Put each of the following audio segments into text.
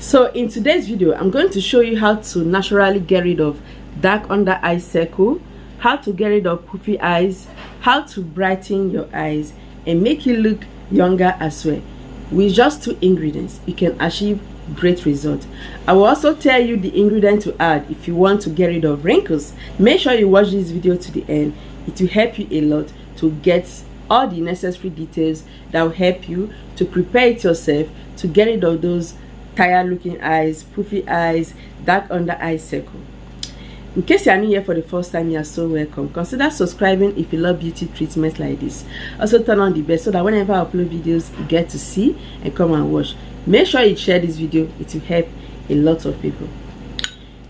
So in today's video, I'm going to show you how to naturally get rid of dark under eye circle, how to get rid of puffy eyes, how to brighten your eyes and make you look younger as well. With just 2 ingredients, you can achieve great results. I will also tell you the ingredient to add if you want to get rid of wrinkles. Make sure you watch this video to the end. It will help you a lot to get all the necessary details that will help you to prepare it yourself to get rid of those tired looking eyes, puffy eyes, dark under eye circle. In case you are new here for the first time, you are so welcome. Consider subscribing if you love beauty treatments like this. Also turn on the bell so that whenever I upload videos, you get to see and come and watch. Make sure you share this video. It will help a lot of people.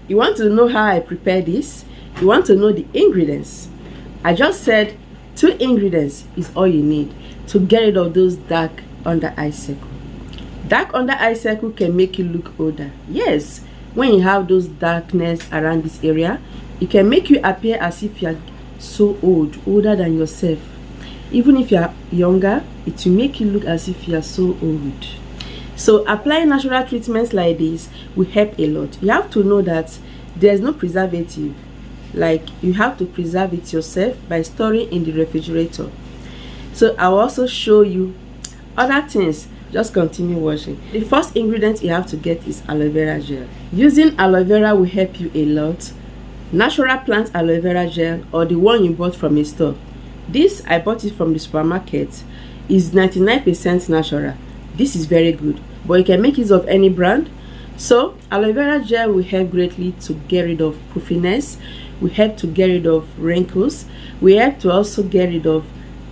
You want to know how I prepare this? You want to know the ingredients? I just said 2 ingredients is all you need to get rid of those dark under eye circle. Dark under eye circle can make you look older. Yes, when you have those darkness around this area, it can make you appear as if you are so old, older than yourself. Even if you are younger, it will make you look as if you are so old. So applying natural treatments like this will help a lot. You have to know that there's no preservative. Like, you have to preserve it yourself by storing in the refrigerator. So I'll also show you other things. Just continue watching. The first ingredient you have to get is aloe vera gel. Using aloe vera will help you a lot. Natural plant aloe vera gel or the one you bought from a store. This, I bought it from the supermarket, is 99% natural. This is very good, but you can make use of any brand. So aloe vera gel will help greatly to get rid of puffiness, will help to get rid of wrinkles, will help to also get rid of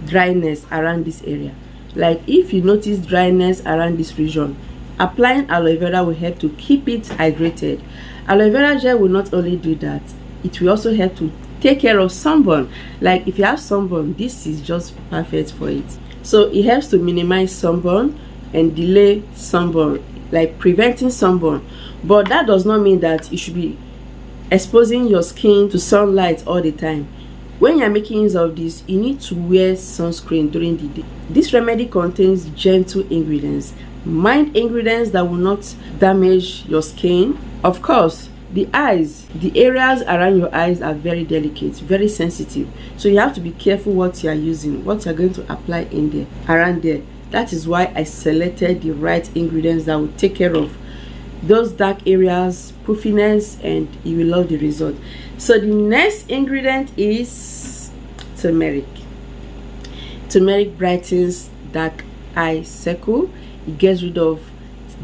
dryness around this area. Like, if you notice dryness around this region, applying aloe vera will help to keep it hydrated. Aloe vera gel will not only do that, it will also help to take care of sunburn. Like, if you have sunburn, this is just perfect for it. So it helps to minimize sunburn and delay sunburn, like preventing sunburn. But that does not mean that you should be exposing your skin to sunlight all the time. When you are making use of this, you need to wear sunscreen during the day. This remedy contains gentle ingredients, mild ingredients that will not damage your skin. Of course, the eyes, the areas around your eyes are very delicate, very sensitive. So you have to be careful what you are using, what you are going to apply in there, around there. That is why I selected the right ingredients that will take care of those dark areas, puffiness, and you will love the result. So the next ingredient is turmeric. Turmeric brightens dark eye circle. It gets rid of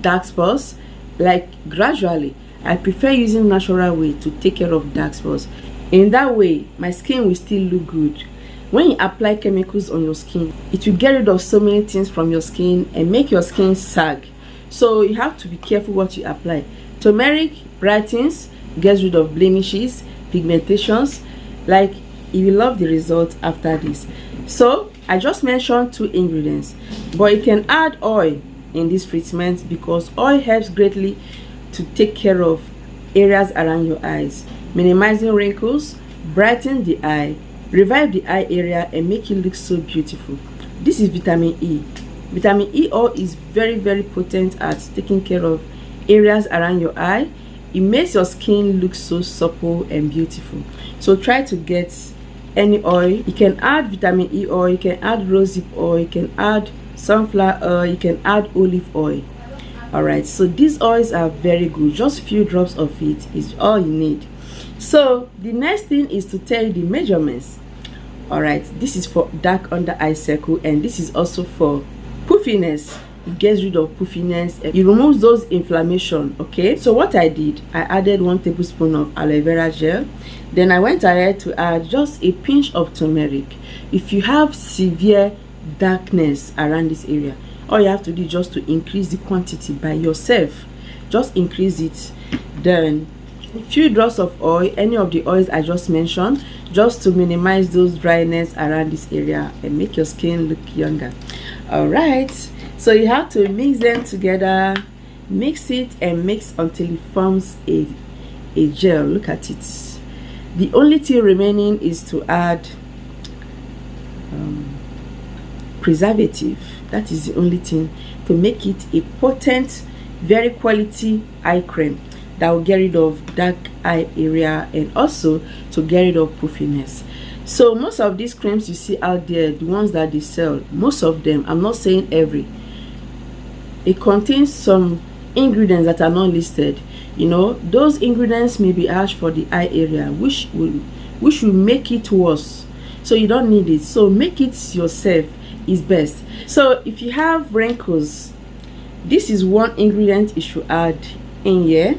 dark spots. Like, gradually, I prefer using natural way to take care of dark spots. In that way, my skin will still look good. When you apply chemicals on your skin, it will get rid of so many things from your skin and make your skin sag. So you have to be careful what you apply. Turmeric brightens, gets rid of blemishes, pigmentations. Like, you will love the result after this. So I just mentioned 2 ingredients, but you can add oil in this treatment because oil helps greatly to take care of areas around your eyes, minimizing wrinkles, brighten the eye, revive the eye area and make you look so beautiful. This is vitamin E. Vitamin E oil is very potent at taking care of areas around your eye. It makes your skin look so supple and beautiful. So try to get any oil. You can add vitamin E oil, you can add rosehip oil, you can add sunflower oil, you can add olive oil. Alright, so these oils are very good. Just few drops of it is all you need. So the next thing is to tell you the measurements. Alright, this is for dark under eye circle and this is also for puffiness. It gets rid of puffiness, it removes those inflammation. Okay, so what I did, I added 1 tablespoon of aloe vera gel. Then I went ahead to add just a pinch of turmeric. If you have severe darkness around this area, all you have to do is just to increase the quantity by yourself. Just increase it. Then a few drops of oil, any of the oils I just mentioned, just to minimize those dryness around this area and make your skin look younger. All right, so you have to mix them together, mix it and mix until it forms a gel. Look at it. The only thing remaining is to add preservative. That is the only thing to make it a potent very quality eye cream that will get rid of dark eye area and also to get rid of puffiness. So most of these creams you see out there, the ones that they sell, most of them, I'm not saying every, it contains some ingredients that are not listed. You know, those ingredients may be harsh for the eye area, which will make it worse. So you don't need it. So make it yourself is best. So if you have wrinkles, this is one ingredient you should add in here.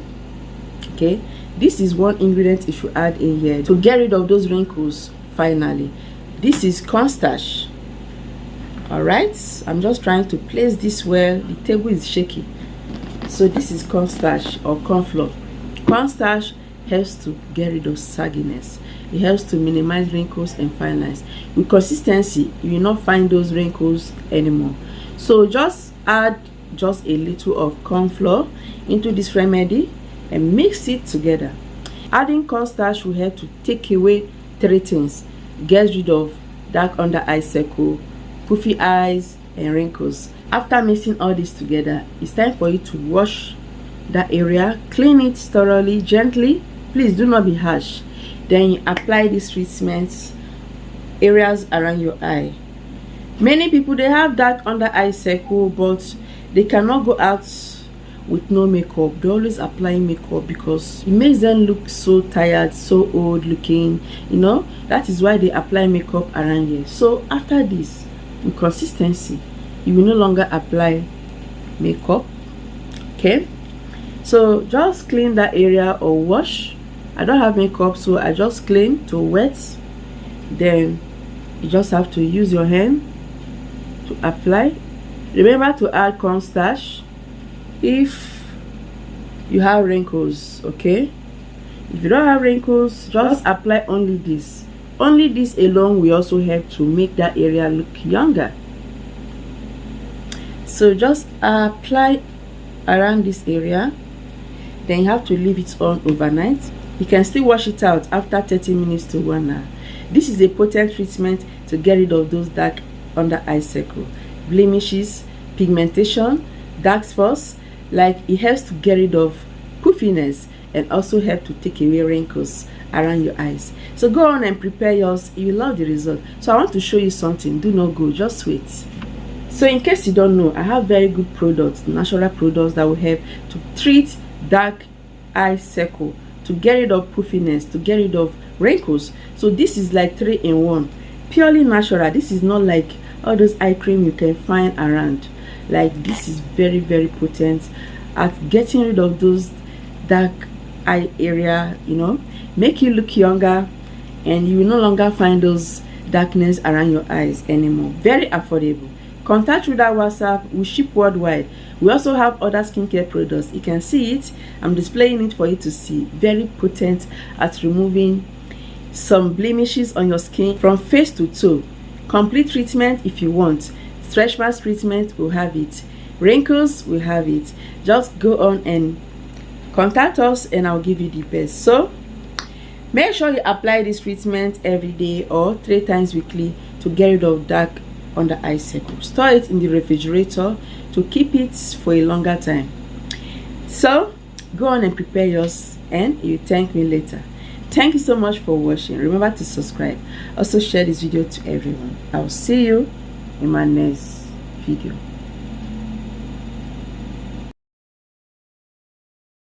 Okay, this is one ingredient you should add in here to get rid of those wrinkles. Finally, this is cornstarch. All right, I'm just trying to place this well. The table is shaky. So this is cornstarch or corn flour. Cornstarch helps to get rid of sagginess. It helps to minimize wrinkles and fine lines. With consistency, you will not find those wrinkles anymore. So just add just a little of corn flour into this remedy and mix it together. Adding cornstarch will help to take away three things: get rid of dark under eye circle, puffy eyes, and wrinkles. After mixing all this together, it's time for you to wash that area, clean it thoroughly, gently. Please do not be harsh. Then you apply these treatments areas around your eye. Many people, they have dark under eye circle, but they cannot go out with no makeup. They always apply makeup because it makes them look so tired, so old looking, you know. That is why they apply makeup around here. So after this, with consistency, you will no longer apply makeup. Okay, so just clean that area or wash. I don't have makeup, so I just clean to wet. Then you just have to use your hand to apply. Remember to add cornstarch if you have wrinkles. Okay, if you don't have wrinkles, just apply only this. Only this alone will also help to make that area look younger. So just apply around this area. Then you have to leave it on overnight. You can still wash it out after 30 minutes to 1 hour. This is a potent treatment to get rid of those dark under eye circle, blemishes, pigmentation, dark spots. Like, it helps to get rid of puffiness and also help to take away wrinkles around your eyes. So go on and prepare yours. You will love the result. So I want to show you something. Do not go, just wait. So in case you don't know, I have very good products, natural products that will help to treat dark eye circle, to get rid of puffiness, to get rid of wrinkles. So this is like 3-in-1, purely natural. This is not like all those eye cream you can find around. Like, this is very, very potent at getting rid of those dark eye area, you know, make you look younger, and you will no longer find those darkness around your eyes anymore. Very affordable. Contact with our WhatsApp. We ship worldwide. We also have other skincare products. You can see it. I'm displaying it for you to see. Very potent at removing some blemishes on your skin from face to toe. Complete treatment if you want. Stretch marks treatment, we'll have it. Wrinkles, we'll have it. Just go on and contact us and I'll give you the best. So make sure you apply this treatment every day or 3 times weekly to get rid of dark under eye circle. Store it in the refrigerator to keep it for a longer time. So go on and prepare yours and you thank me later. Thank you so much for watching. Remember to subscribe. Also share this video to everyone. I'll see you in my next video.